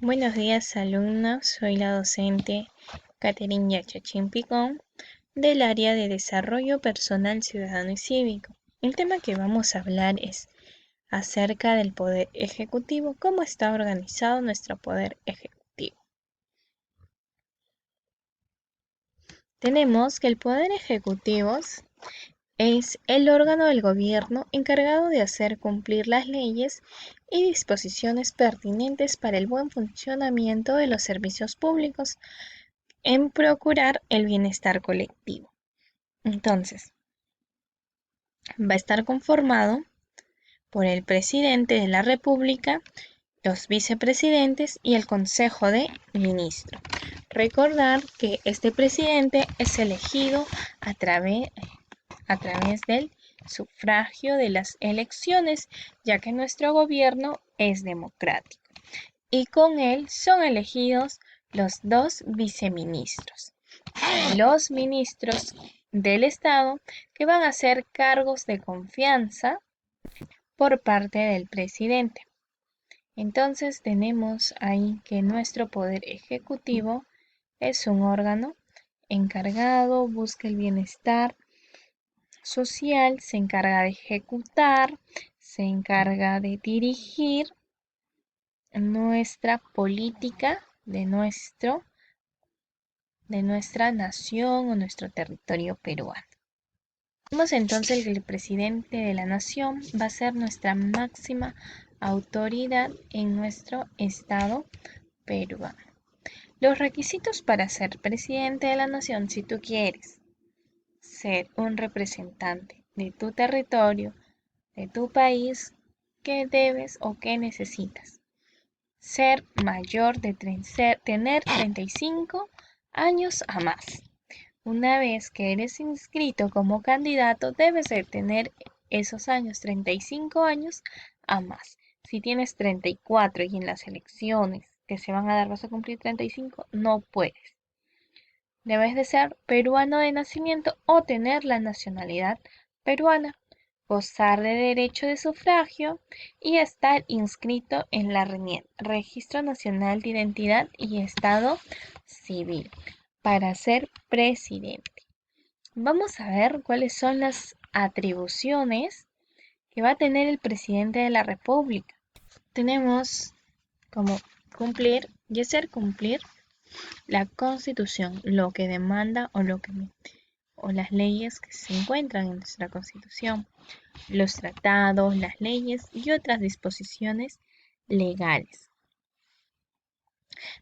Buenos días, alumnos. Soy la docente Caterina Yachachín Picón del área de Desarrollo Personal Ciudadano y Cívico. El tema que vamos a hablar es acerca del poder ejecutivo, cómo está organizado nuestro poder ejecutivo. Tenemos que el poder ejecutivo es el órgano del gobierno encargado de hacer cumplir las leyes y disposiciones pertinentes para el buen funcionamiento de los servicios públicos en procurar el bienestar colectivo. Entonces, va a estar conformado por el presidente de la República, los vicepresidentes y el Consejo de Ministros. Recordar que este presidente es elegido a través del sufragio de las elecciones, ya que nuestro gobierno es democrático. Y con él son elegidos los dos viceministros. Los ministros del Estado que van a ser cargos de confianza por parte del presidente. Entonces tenemos ahí que nuestro poder ejecutivo es un órgano encargado, busca el bienestar social, se encarga de ejecutar, se encarga de dirigir nuestra política de nuestra nación o nuestro territorio peruano. Vemos entonces que el presidente de la nación va a ser nuestra máxima autoridad en nuestro estado peruano. Los requisitos para ser presidente de la nación, si tú quieres ser un representante de tu territorio, de tu país, ¿qué debes o qué necesitas? Ser mayor de tener 35 años a más. Una vez que eres inscrito como candidato, debes de tener esos años, 35 años a más. Si tienes 34 y en las elecciones que se van a dar vas a cumplir 35, no puedes. Debes de ser peruano de nacimiento o tener la nacionalidad peruana, gozar de derecho de sufragio y estar inscrito en la RNIE, Registro Nacional de Identidad y Estado Civil, para ser presidente. Vamos a ver cuáles son las atribuciones que va a tener el presidente de la República. Tenemos como cumplir y hacer cumplir la Constitución, lo que demanda o las leyes que se encuentran en nuestra Constitución, los tratados, las leyes y otras disposiciones legales.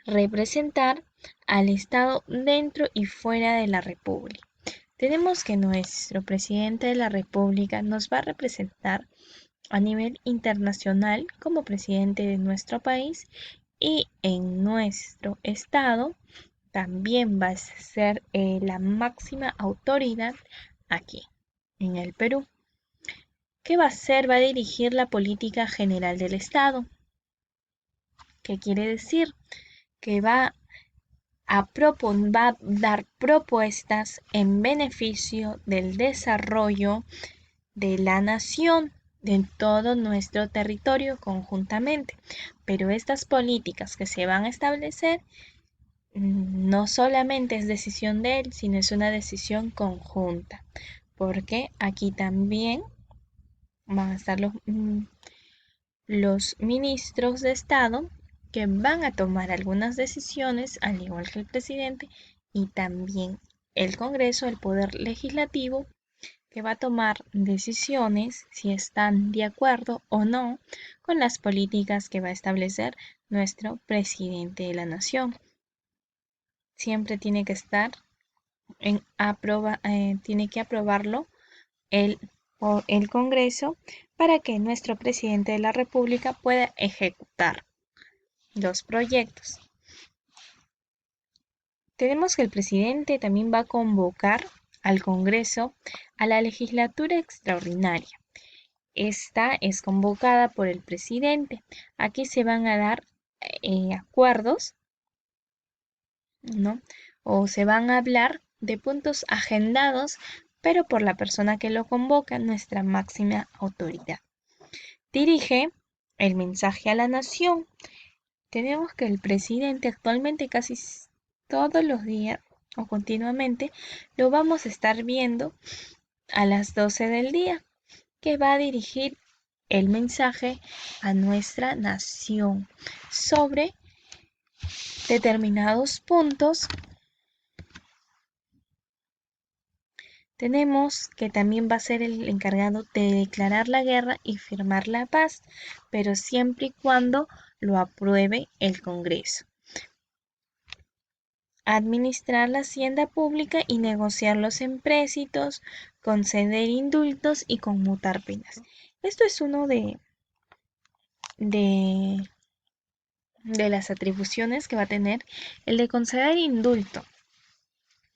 Representar al Estado dentro y fuera de la República. Tenemos que nuestro presidente de la República nos va a representar a nivel internacional como presidente de nuestro país y en nuestro estado también va a ser la máxima autoridad aquí en el Perú. ¿Qué va a hacer? Va a dirigir la política general del estado. ¿Qué quiere decir? Que va a dar propuestas en beneficio del desarrollo de la nación, de todo nuestro territorio conjuntamente. Pero estas políticas que se van a establecer no solamente es decisión de él, sino es una decisión conjunta, porque aquí también van a estar los ministros de Estado que van a tomar algunas decisiones, al igual que el presidente, y también el Congreso, el Poder Legislativo, que va a tomar decisiones si están de acuerdo o no con las políticas que va a establecer nuestro presidente de la nación. Siempre tiene que estar tiene que aprobarlo el, el Congreso para que nuestro presidente de la República pueda ejecutar los proyectos. Tenemos que el presidente también va a convocar al Congreso a la legislatura extraordinaria. Esta es convocada por el presidente. Aquí se van a dar acuerdos, ¿no? O se van a hablar de puntos agendados, pero por la persona que lo convoca, nuestra máxima autoridad. Dirige el mensaje a la nación tenemos que el presidente actualmente casi todos los días o continuamente lo vamos a estar viendo a las 12 del día, que va a dirigir el mensaje a nuestra nación sobre determinados puntos. Tenemos que también va a ser el encargado de declarar la guerra y firmar la paz, pero siempre y cuando lo apruebe el Congreso. Administrar la hacienda pública y negociar los empréstitos, conceder indultos y conmutar penas. Esto es uno de, de las atribuciones que va a tener el de conceder indulto.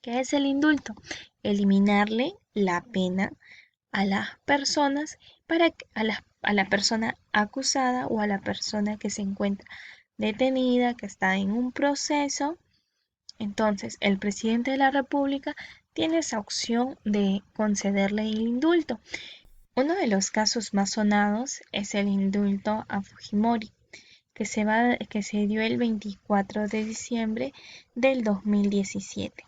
¿Qué es el indulto? Eliminarle la pena a las personas a la persona acusada o a la persona que se encuentra detenida, que está en un proceso. Entonces, el presidente de la República tiene esa opción de concederle el indulto. Uno de los casos más sonados es el indulto a Fujimori, que se dio el 24 de diciembre del 2017.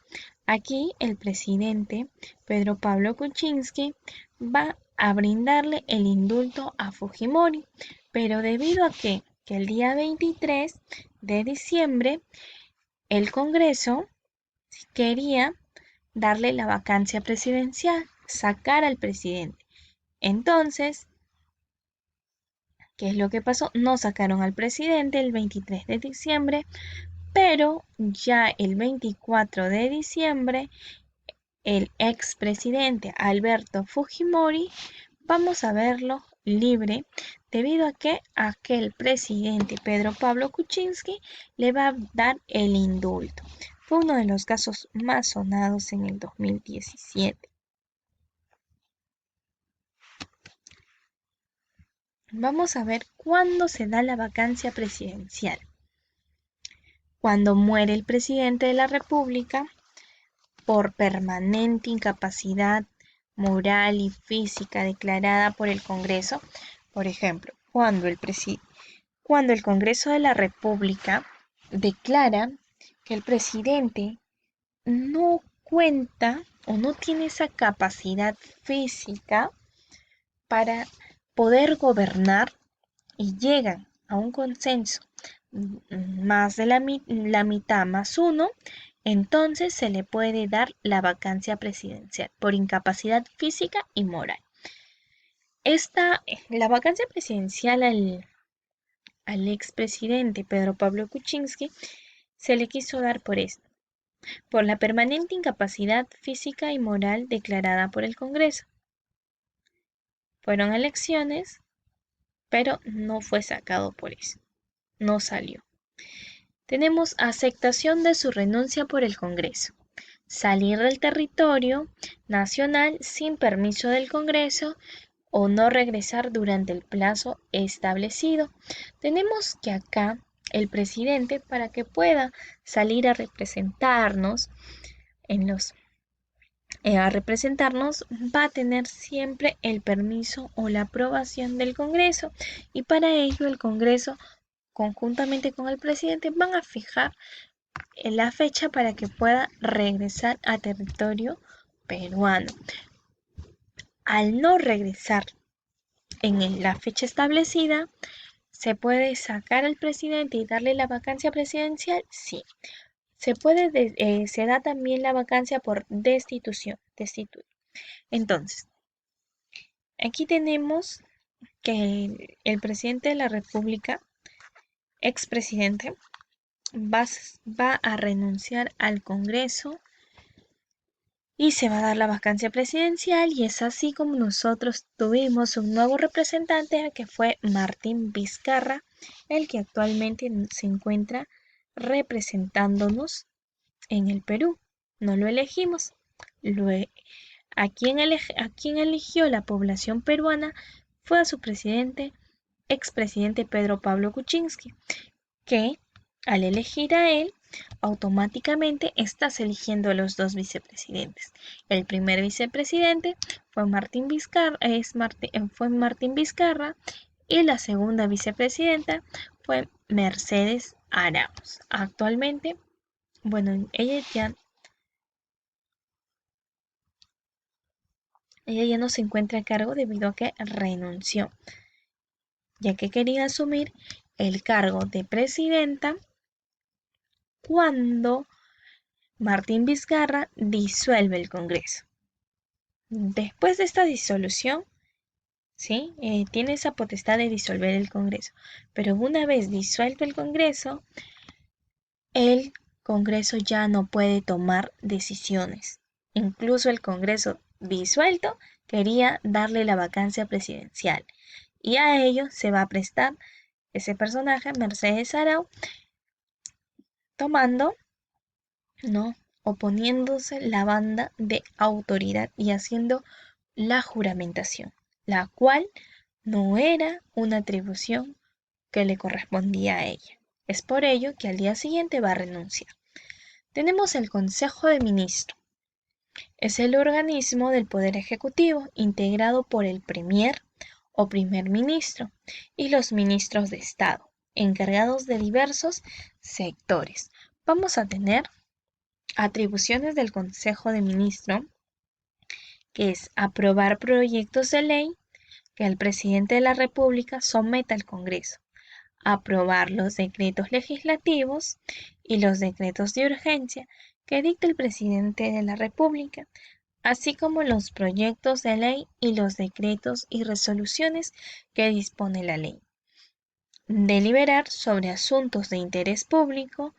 Aquí el presidente Pedro Pablo Kuczynski va a brindarle el indulto a Fujimori, pero debido a que el día 23 de diciembre el Congreso quería darle la vacancia presidencial, sacar al presidente. Entonces, ¿qué es lo que pasó? No sacaron al presidente el 23 de diciembre, pero ya el 24 de diciembre, el expresidente Alberto Fujimori, vamos a verlo libre, debido a que aquel presidente Pedro Pablo Kuczynski le va a dar el indulto. Fue uno de los casos más sonados en el 2017. Vamos a ver cuándo se da la vacancia presidencial. Cuando muere el presidente de la República por permanente incapacidad moral y física declarada por el Congreso. Por ejemplo, cuando el Congreso de la República declara que el presidente no cuenta o no tiene esa capacidad física para poder gobernar y llegan a un consenso más de la mitad más uno, entonces se le puede dar la vacancia presidencial por incapacidad física y moral. La vacancia presidencial al expresidente Pedro Pablo Kuczynski se le quiso dar por esto, por la permanente incapacidad física y moral declarada por el Congreso. Fueron elecciones, pero no fue sacado por eso, no salió. Tenemos aceptación de su renuncia por el Congreso. Salir del territorio nacional sin permiso del Congreso o no regresar durante el plazo establecido. Tenemos que acá el presidente, para que pueda salir a representarnos va a tener siempre el permiso o la aprobación del Congreso, y para ello el Congreso conjuntamente con el presidente van a fijar la fecha para que pueda regresar a territorio peruano. Al no regresar en la fecha establecida, ¿se puede sacar al presidente y darle la vacancia presidencial? Sí. Se da también la vacancia por destitución. Entonces, aquí tenemos que el presidente de la República, expresidente, va a renunciar al Congreso y se va a dar la vacancia presidencial, y es así como nosotros tuvimos un nuevo representante, que fue Martín Vizcarra, el que actualmente se encuentra representándonos en el Perú. No lo elegimos. A quien eligió la población peruana fue a su expresidente Pedro Pablo Kuczynski, que al elegir a él, automáticamente estás eligiendo a los dos vicepresidentes. El primer vicepresidente fue Martín Vizcarra, y la segunda vicepresidenta fue Mercedes Arauz. Actualmente, bueno, ella ya no se encuentra a cargo debido a que renunció, ya que quería asumir el cargo de presidenta cuando Martín Vizcarra disuelve el Congreso. Después de esta disolución, ¿sí? Tiene esa potestad de disolver el Congreso, pero una vez disuelto el Congreso ya no puede tomar decisiones. Incluso el Congreso disuelto quería darle la vacancia presidencial y a ello se va a prestar ese personaje, Mercedes Arauz, tomando, ¿no? Oponiéndose la banda de autoridad y haciendo la juramentación, la cual no era una atribución que le correspondía a ella. Es por ello que al día siguiente va a renunciar. Tenemos el Consejo de Ministros. Es el organismo del Poder Ejecutivo integrado por el Premier o Primer Ministro y los ministros de Estado, encargados de diversos sectores. Vamos a tener atribuciones del Consejo de Ministros, que es aprobar proyectos de ley que el presidente de la República someta al Congreso, aprobar los decretos legislativos y los decretos de urgencia que dicta el presidente de la República, así como los proyectos de ley y los decretos y resoluciones que dispone la ley. Deliberar sobre asuntos de interés público.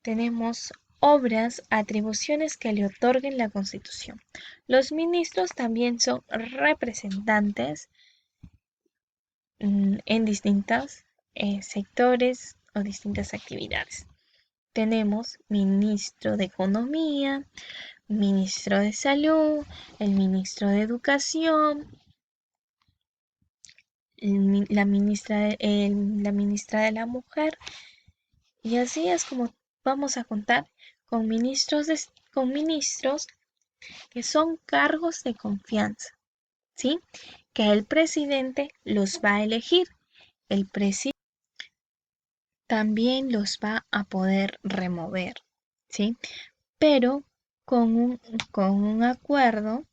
Tenemos obras, atribuciones que le otorguen la Constitución. Los ministros también son representantes en distintos sectores o distintas actividades. Tenemos ministro de Economía, ministro de Salud, el ministro de Educación, la ministra de la Mujer, y así es como vamos a contar con ministros que son cargos de confianza, ¿sí? Que el presidente los va a elegir. El presidente también los va a poder remover, ¿sí? Pero con un acuerdo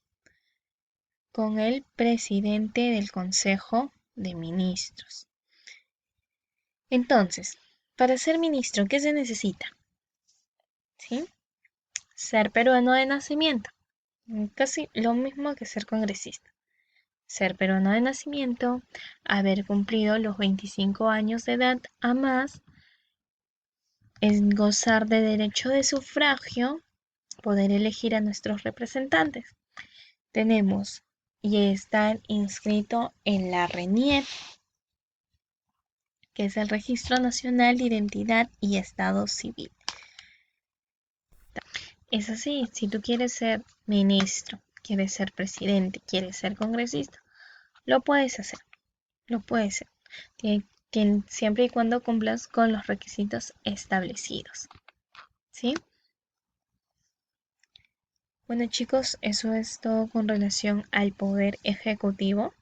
con el presidente del Consejo de Ministros. Entonces, para ser ministro, ¿qué se necesita? ¿Sí? Ser peruano de nacimiento, casi lo mismo que ser congresista. Ser peruano de nacimiento, haber cumplido los 25 años de edad a más, es gozar de derecho de sufragio, poder elegir a nuestros representantes. Tenemos y estar inscrito en la RENIEC, que es el Registro Nacional de Identidad y Estado Civil. Es así, si tú quieres ser ministro, quieres ser presidente, quieres ser congresista, lo puedes hacer, lo puedes ser, siempre y cuando cumplas con los requisitos establecidos, ¿sí? Bueno chicos, eso es todo con relación al poder ejecutivo.